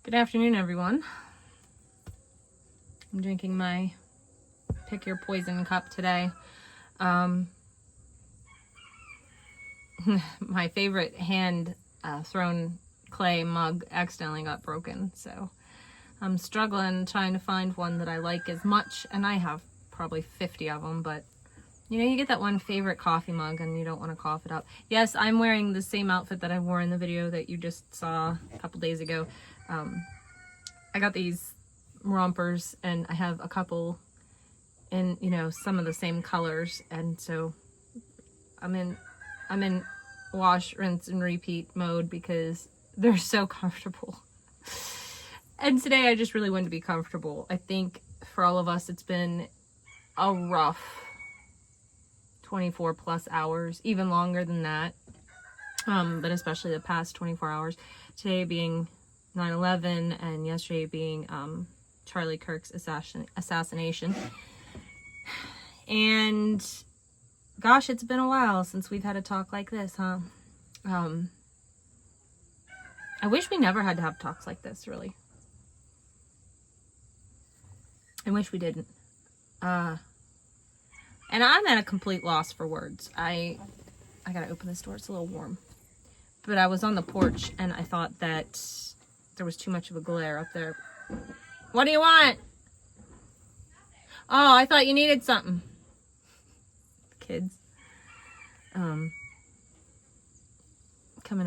Good afternoon, everyone. I'm drinking my Pick Your Poison cup today. My favorite hand thrown clay mug accidentally got broken, so I'm struggling trying to find one that I like as much, and I have probably 50 of them, but you know, you get that one favorite coffee mug and you don't want to cough it up. Yes, I'm wearing the same outfit that I wore in the video that you just saw a couple days ago. I got these rompers and I have a couple in, you know, some of the same colors, and so I'm in wash, rinse, and repeat mode because they're so comfortable. And today I just really wanted to be comfortable. I think for all of us it's been a rough 24 plus hours, even longer than that, but especially the past 24 hours. Today being 9/11 and yesterday being Charlie Kirk's assassination. And gosh, it's been a while since we've had a talk like this, huh? I wish we never had to have talks like this, really. I wish we didn't. And I'm at a complete loss for words. I gotta open this door, it's a little warm. But I was on the porch and I thought that there was too much of a glare up there. What do you want? Oh, I thought you needed something. Kids. Coming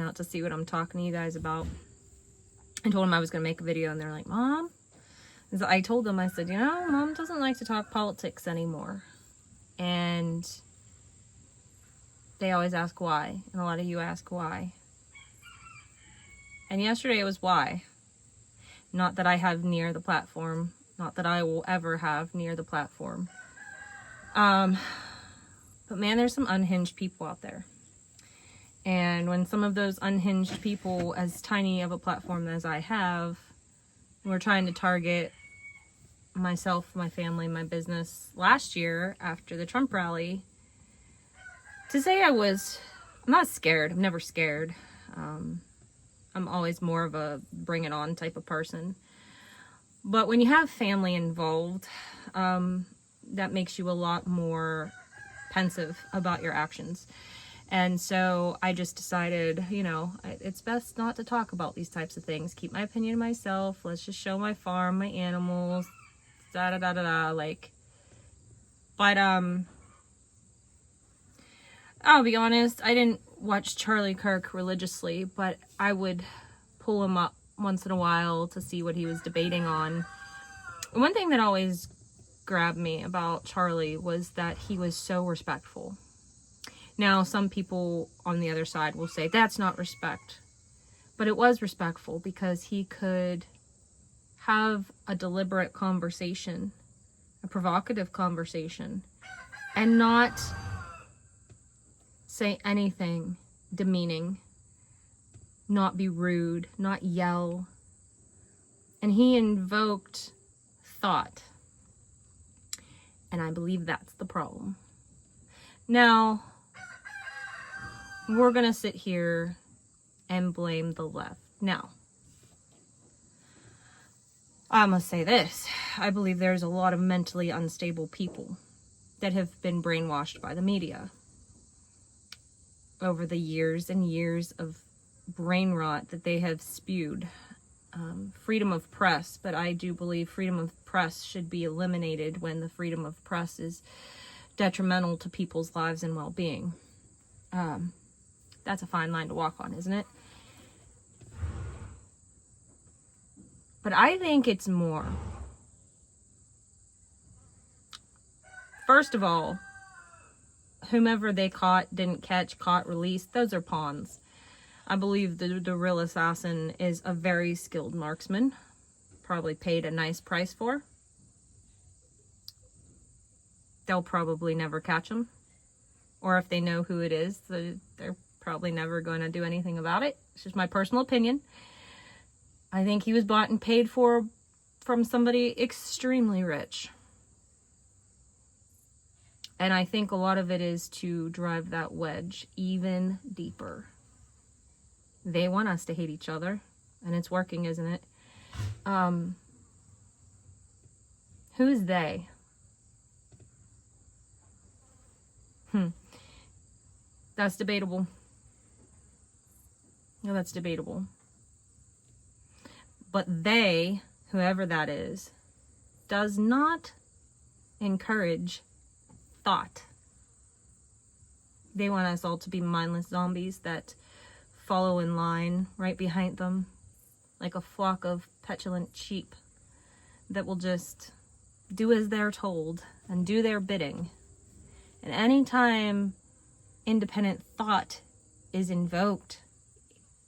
out to see what I'm talking to you guys about. I told them I was going to make a video and they're like, Mom? So I told them, I said, you know, Mom doesn't like to talk politics anymore. And they always ask why. And a lot of you ask why. And yesterday it was why. Not that I have near the platform. Not that I will ever have near the platform. But man, there's some unhinged people out there. And when some of those unhinged people, as tiny of a platform as I have, were trying to target myself, my family, my business last year after the Trump rally, to say I'm not scared. I'm never scared. I'm always more of a bring it on type of person. But when you have family involved, that makes you a lot more pensive about your actions. And so I just decided, you know, it's best not to talk about these types of things. Keep my opinion to myself. Let's just show my farm, my animals, like. But I'll be honest, I didn't watch Charlie Kirk religiously, but I would pull him up once in a while to see what he was debating on. One thing that always grabbed me about Charlie was that he was so respectful. Now, some people on the other side will say that's not respect, but it was respectful because he could have a deliberate conversation, a provocative conversation, and not say anything demeaning, not be rude, not yell. And he invoked thought. And I believe that's the problem. Now, we're going to sit here and blame the left. Now, I must say this. I believe there's a lot of mentally unstable people that have been brainwashed by the media over the years and years of brain rot that they have spewed. Freedom of press, but I do believe freedom of press should be eliminated when the freedom of press is detrimental to people's lives and well-being. That's a fine line to walk on, isn't it? But I think it's more. First of all, whomever they caught, didn't catch, caught, released, those are pawns. I believe the real assassin is a very skilled marksman, probably paid a nice price for. They'll probably never catch him. Or if they know who it is, they're probably never going to do anything about it. It's just my personal opinion. I think he was bought and paid for from somebody extremely rich. And I think a lot of it is to drive that wedge even deeper. They want us to hate each other, and it's working, isn't it? Who's they? That's debatable. No, that's debatable. But they, whoever that is, does not encourage thought. They want us all to be mindless zombies that follow in line right behind them, like a flock of petulant sheep that will just do as they're told and do their bidding. And anytime independent thought is invoked,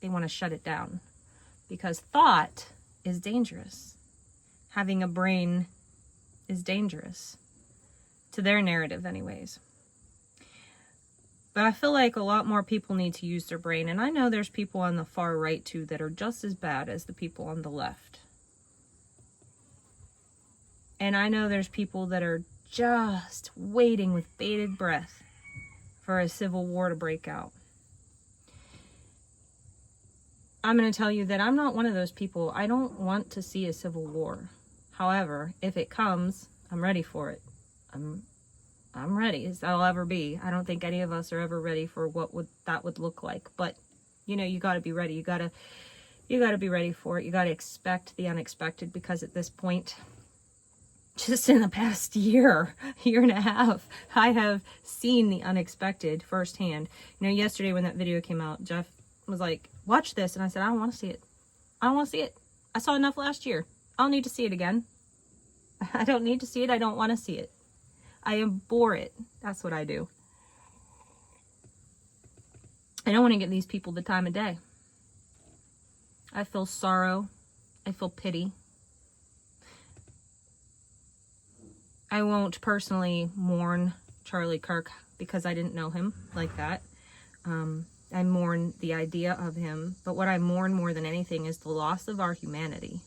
they want to shut it down, because thought is dangerous. Having a brain is dangerous, to their narrative anyways. But I feel like a lot more people need to use their brain, and I know there's people on the far right too that are just as bad as the people on the left. And I know there's people that are just waiting with bated breath for a civil war to break out. I'm going to tell you that I'm not one of those people. I don't want to see a civil war. However, if it comes, I'm ready for it. I'm ready as I'll ever be. I don't think any of us are ever ready for what that would look like. But, you know, you got to be ready. You got to be ready for it. You got to expect the unexpected, because at this point, just in the past year and a half, I have seen the unexpected firsthand. You know, yesterday when that video came out, Jeff was like, watch this. And I said, I don't want to see it. I don't want to see it. I saw enough last year. I don't need to see it again. I don't need to see it. I don't want to see it. I abhor it. That's what I do. I don't want to give these people the time of day. I feel sorrow. I feel pity. I won't personally mourn Charlie Kirk because I didn't know him like that. I mourn the idea of him, but what I mourn more than anything is the loss of our humanity.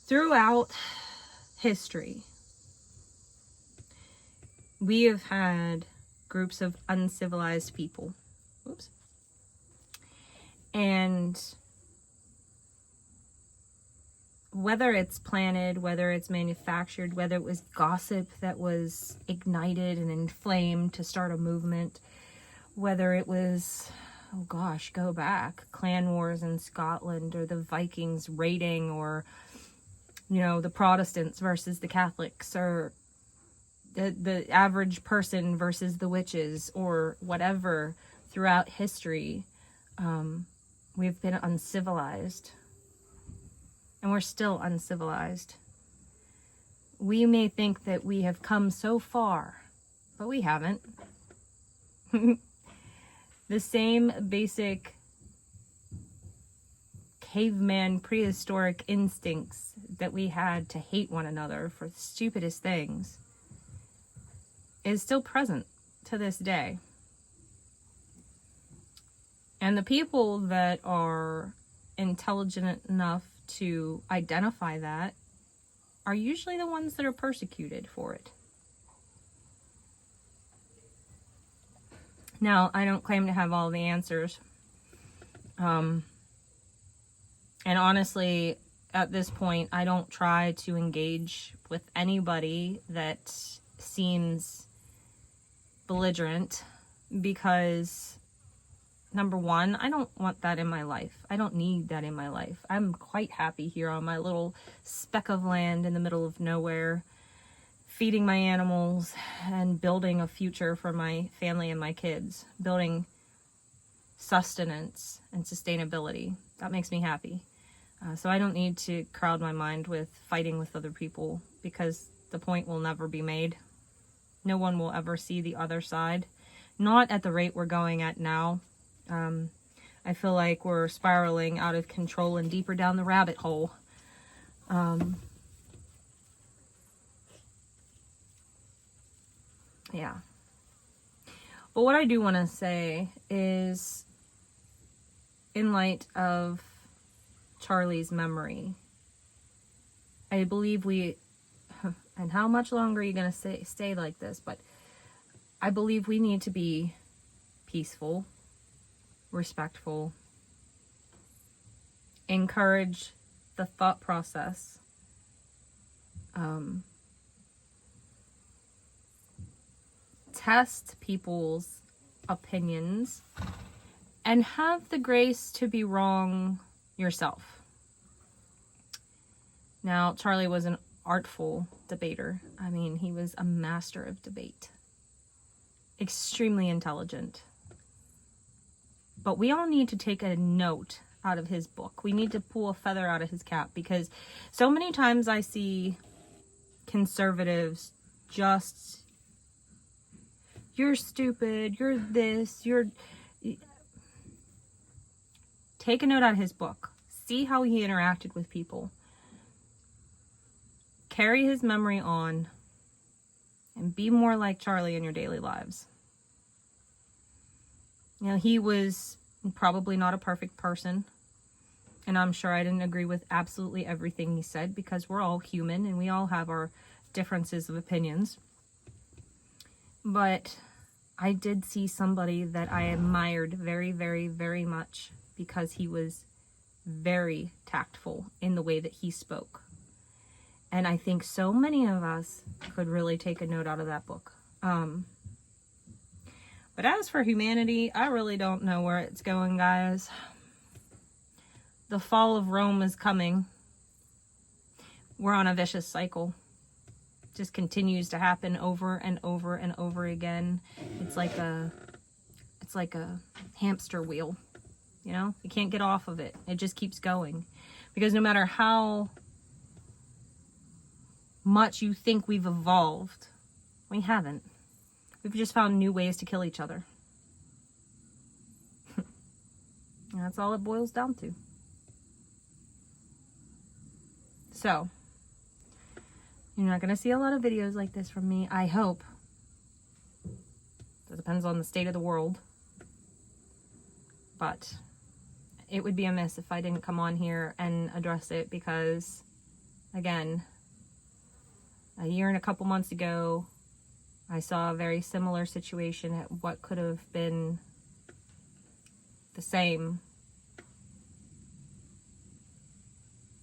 Throughout history, we have had groups of uncivilized people. Oops. And whether it's planted, whether it's manufactured, whether it was gossip that was ignited and inflamed to start a movement, whether it was, oh gosh, go back, clan wars in Scotland, or the Vikings raiding, or, you know, the Protestants versus the Catholics, or the average person versus the witches, or whatever, throughout history, we've been uncivilized. And we're still uncivilized. We may think that we have come so far, but we haven't. The same basic caveman prehistoric instincts that we had to hate one another for the stupidest things is still present to this day. And the people that are intelligent enough to identify that are usually the ones that are persecuted for it. Now, I don't claim to have all the answers. And honestly, at this point, I don't try to engage with anybody that seems belligerent, because number one, I don't want that in my life. I don't need that in my life. I'm quite happy here on my little speck of land in the middle of nowhere, feeding my animals and building a future for my family and my kids, building sustenance and sustainability. That makes me happy. So I don't need to crowd my mind with fighting with other people, because the point will never be made. No one will ever see the other side. Not at the rate we're going at now. I feel like we're spiraling out of control and deeper down the rabbit hole. Yeah. But what I do want to say is, in light of Charlie's memory, I believe and how much longer are you going to stay like this, but I believe we need to be peaceful, respectful, encourage the thought process. Test people's opinions and have the grace to be wrong yourself. Now, Charlie was an artful debater. I mean, he was a master of debate. Extremely intelligent. But we all need to take a note out of his book. We need to pull a feather out of his cap, because so many times I see conservatives just, you're stupid, you're this, you're... Take a note out of his book. See how he interacted with people. Carry his memory on and be more like Charlie in your daily lives. You know, he was probably not a perfect person, and I'm sure I didn't agree with absolutely everything he said, because we're all human and we all have our differences of opinions. But I did see somebody that I admired very, very, very much, because he was very tactful in the way that he spoke. And I think so many of us could really take a note out of that book. But as for humanity, I really don't know where it's going, guys. The fall of Rome is coming. We're on a vicious cycle. Just continues to happen over and over and over again. It's like a hamster wheel. You know, you can't get off of it. It just keeps going. Because no matter how much you think we've evolved, we haven't. We've just found new ways to kill each other. And that's all it boils down to. So, you're not going to see a lot of videos like this from me, I hope. It depends on the state of the world. But it would be amiss if I didn't come on here and address it, because, again, a year and a couple months ago, I saw a very similar situation at what could have been the same.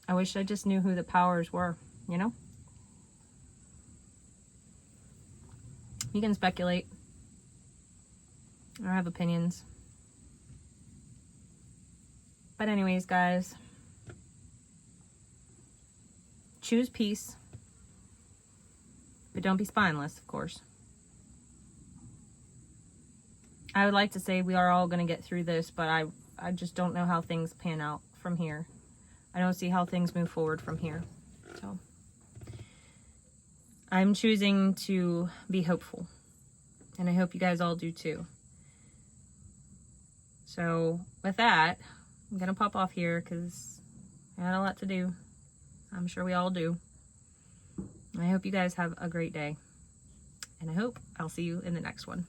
I wish I just knew who the powers were, you know? You can speculate or have opinions. But anyways, guys, choose peace. But don't be spineless, of course. I would like to say we are all going to get through this, but I just don't know how things pan out from here. I don't see how things move forward from here. So I'm choosing to be hopeful. And I hope you guys all do too. So with that, I'm going to pop off here because I got a lot to do. I'm sure we all do. I hope you guys have a great day. And I hope I'll see you in the next one.